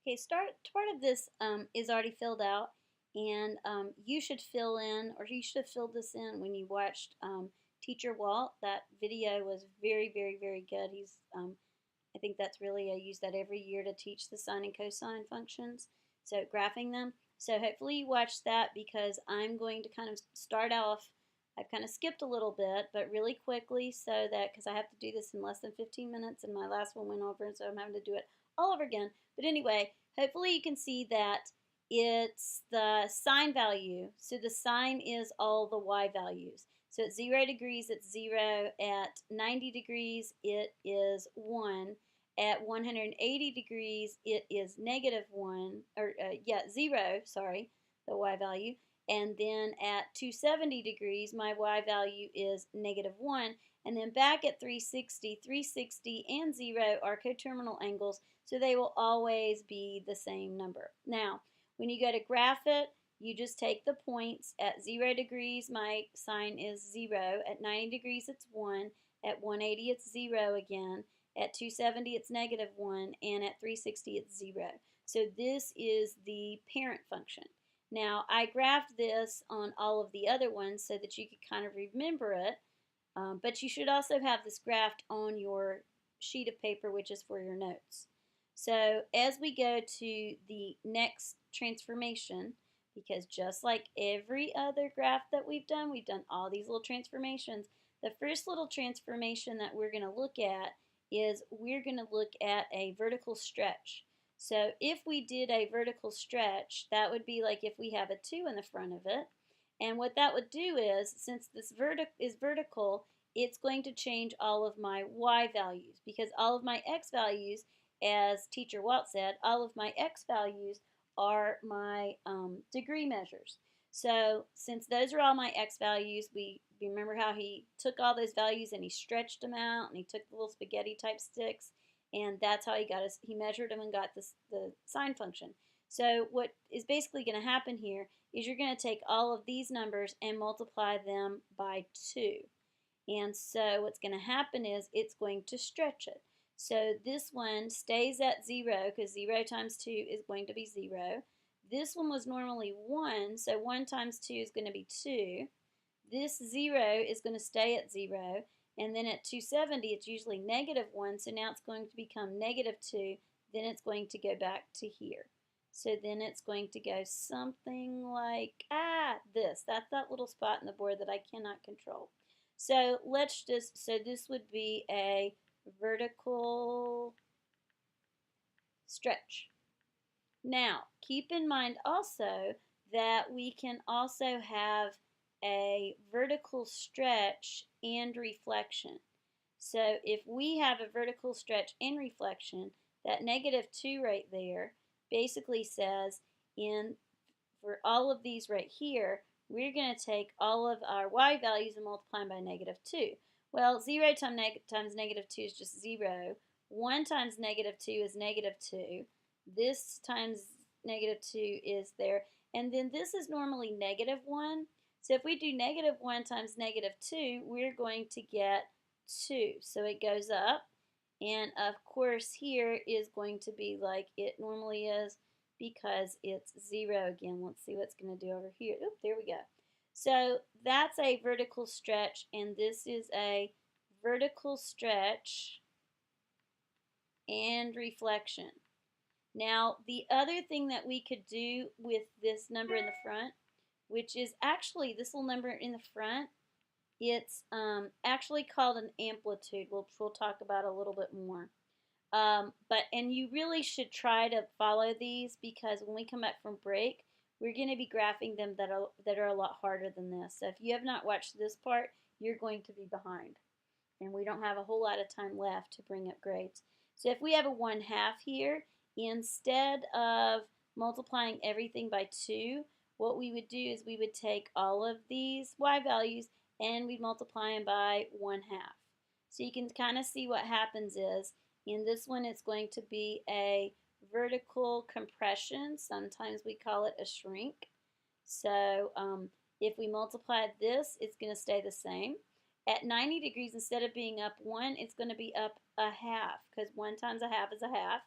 Okay, part of this is already filled out, and you should fill in, or you should have filled this in when you watched Teacher Walt. That video was very, very, very good. I think that's really, I use that every year to teach the sine and cosine functions, so graphing them. So hopefully you watched that because I'm going to kind of start off. I've kind of skipped a little bit, but really quickly so that, because I have to do this in less than 15 minutes, and my last one went over, and so I'm having to do it all over again. But anyway, hopefully you can see that it's the sine value. So the sine is all the y values. So at 0 degrees, it's 0. At 90 degrees, it is 1. At 180 degrees, it is negative 1, or 0, sorry, the y value. And then at 270 degrees, my y value is negative 1. And then back at 360 and 0 are coterminal angles, so they will always be the same number. Now, when you go to graph it, you just take the points. At 0 degrees, my sine is 0. At 90 degrees, it's 1. At 180, it's 0 again. At 270, it's negative 1. And at 360, it's 0. So this is the parent function. Now, I graphed this on all of the other ones so that you could kind of remember it. But you should also have this graphed on your sheet of paper, which is for your notes. So as we go to the next transformation, because just like every other graph that we've done all these little transformations. The first little transformation that we're going to look at is we're going to look at a vertical stretch. So if we did a vertical stretch, that would be like if we have a 2 in the front of it. And what that would do is, since this is vertical, it's going to change all of my y values, because all of my x values, as Teacher Walt said, all of my x values are my degree measures. So since those are all my x values, we remember how he took all those values and he stretched them out, and he took the little spaghetti type sticks, and that's how he measured them and got the sine function. So what is basically going to happen here is you're going to take all of these numbers and multiply them by 2. And so what's going to happen is it's going to stretch it. So this one stays at 0 because 0 times 2 is going to be 0. This one was normally 1, so 1 times 2 is going to be 2. This 0 is going to stay at 0. And then at 270, it's usually negative 1, so now it's going to become negative 2. Then it's going to go back to here. So then it's going to go something like, this. That's that little spot in the board that I cannot control. So this would be a vertical stretch. Now, keep in mind also that we can also have a vertical stretch and reflection. So if we have a vertical stretch and reflection, that negative 2 right there basically says for all of these right here, we're going to take all of our y values and multiply them by negative 2. Well, 0 times negative 2 is just 0. 1 times negative 2 is negative 2. This times negative 2 is there. And then this is normally negative 1. So if we do negative 1 times negative 2, we're going to get 2. So it goes up. And of course here is going to be like it normally is because it's 0 again. Let's see what's going to do over here. Oop, there we go. So that's a vertical stretch, and this is a vertical stretch and reflection. Now, the other thing that we could do with this number in the front, which is actually this little number in the front, it's actually called an amplitude, which we'll talk about a little bit more. And you really should try to follow these, because when we come back from break, we're going to be graphing them that are a lot harder than this. So if you have not watched this part, you're going to be behind. And we don't have a whole lot of time left to bring up grades. So if we have a 1/2 here, instead of multiplying everything by 2, what we would do is we would take all of these y values and we'd multiply them by 1/2. So you can kind of see what happens is, in this one it's going to be a vertical compression. Sometimes we call it a shrink. So if we multiply this, it's going to stay the same. At 90 degrees, instead of being up 1, it's going to be up 1/2, because 1 times 1/2 is 1/2.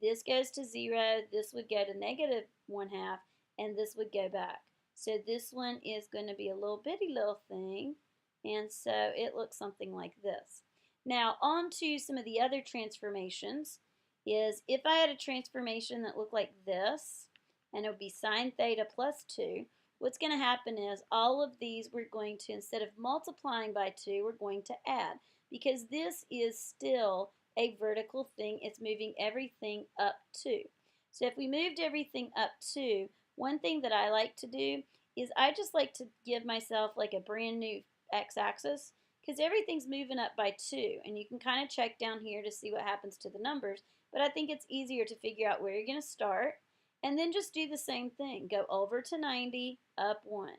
This goes to 0, this would go to negative 1/2, and this would go back. So this one is going to be a little bitty little thing, and so it looks something like this. Now on to some of the other transformations is if I had a transformation that looked like this, and it would be sine theta plus 2, what's going to happen is all of these we're going to, instead of multiplying by 2, we're going to add, because this is still a vertical thing. It's moving everything up 2. So if we moved everything up 2, one thing that I like to do is I just like to give myself like a brand new x-axis, because everything's moving up by 2, and you can kind of check down here to see what happens to the numbers, but I think it's easier to figure out where you're going to start, and then just do the same thing. Go over to 90, up 1,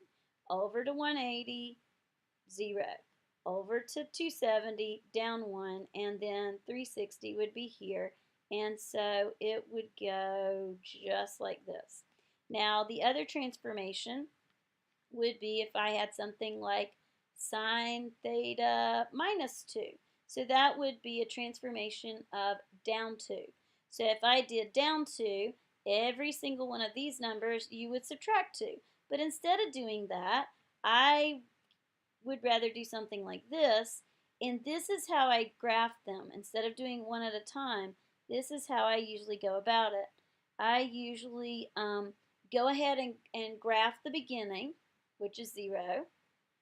over to 180, 0, over to 270, down 1, and then 360 would be here, and so it would go just like this. Now the other transformation would be if I had something like sine theta minus 2. So that would be a transformation of down 2. So if I did down 2, every single one of these numbers you would subtract 2. But instead of doing that, I would rather do something like this, and this is how I graph them. Instead of doing one at a time, this is how I usually go about it. I usually go ahead and graph the beginning, which is 0.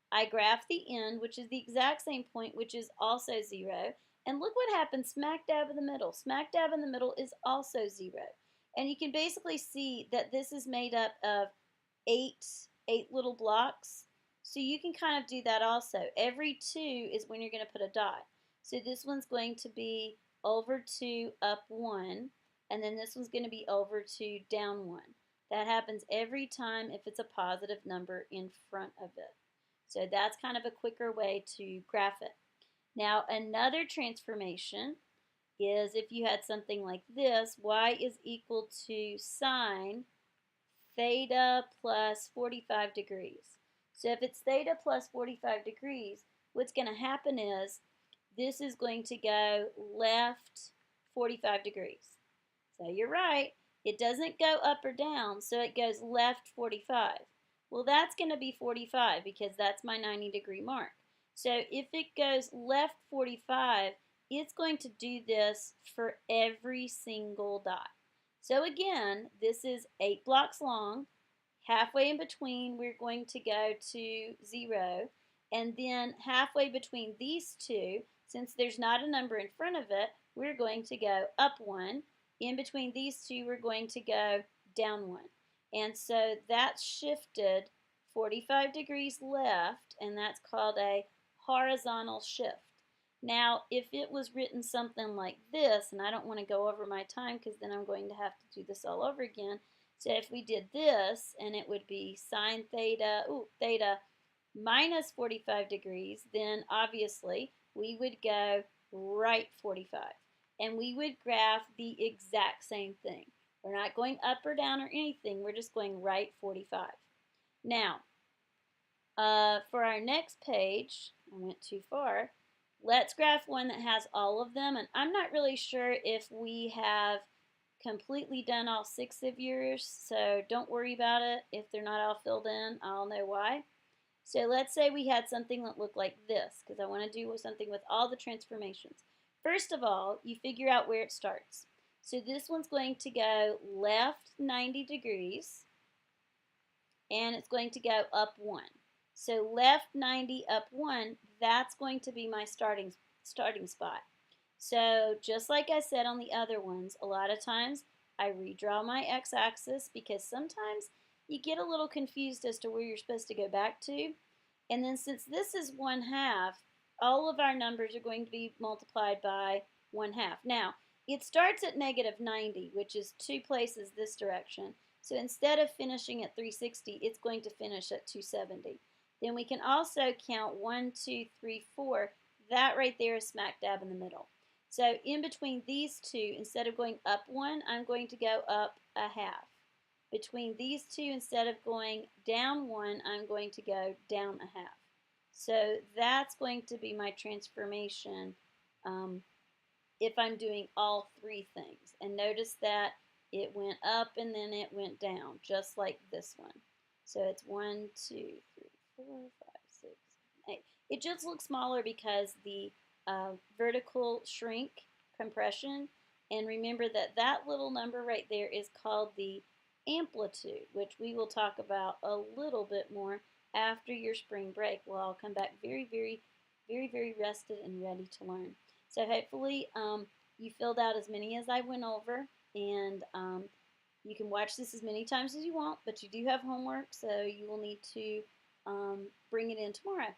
I graph the end, which is the exact same point, which is also 0. And look what happens smack dab in the middle. Smack dab in the middle is also 0. And you can basically see that this is made up of eight little blocks. So you can kind of do that also. Every 2 is when you're going to put a dot. So this one's going to be over 2, up 1, and then this one's going to be over 2, down 1. That happens every time if it's a positive number in front of it. So that's kind of a quicker way to graph it. Now another transformation is if you had something like this, y is equal to sine theta plus 45 degrees. So if it's theta plus 45 degrees, what's going to happen is this is going to go left 45 degrees. So you're right, it doesn't go up or down, so it goes left 45. Well, that's going to be 45 because that's my 90-degree mark. So if it goes left 45, it's going to do this for every single dot. So again, this is 8 blocks long. Halfway in between, we're going to go to 0. And then halfway between these two, since there's not a number in front of it, we're going to go up 1. In between these two, we're going to go down 1. And so that's shifted 45 degrees left, and that's called a horizontal shift. Now, if it was written something like this, and I don't want to go over my time because then I'm going to have to do this all over again. So if we did this, and it would be sine theta, theta minus 45 degrees, then obviously we would go right 45. And we would graph the exact same thing. We're not going up or down or anything. We're just going right 45. Now, for our next page, I went too far. Let's graph one that has all of them. And I'm not really sure if we have completely done all 6 of yours, so don't worry about it. If they're not all filled in, I'll know why. So let's say we had something that looked like this, because I want to do something with all the transformations. First of all, you figure out where it starts. So this one's going to go left 90 degrees, and it's going to go up 1. So left 90, up 1, that's going to be my starting spot. So just like I said on the other ones, a lot of times I redraw my x-axis because sometimes you get a little confused as to where you're supposed to go back to. And then since this is 1/2, all of our numbers are going to be multiplied by 1/2. Now, it starts at negative 90, which is 2 places this direction. So instead of finishing at 360, it's going to finish at 270. Then we can also count 1, 2, 3, 4. That right there is smack dab in the middle. So in between these two, instead of going up 1, I'm going to go up 1/2. Between these two, instead of going down 1, I'm going to go down 1/2. So that's going to be my transformation if I'm doing all three things. And notice that it went up and then it went down, just like this one. So it's 1, 2, 3, 4, 5, 6, 8. It just looks smaller because the vertical shrink compression. And remember that that little number right there is called the amplitude, which we will talk about a little bit more after your spring break. Well, I'll come back very rested and ready to learn. So hopefully you filled out as many as I went over, and you can watch this as many times as you want, but you do have homework, so you will need to bring it in tomorrow.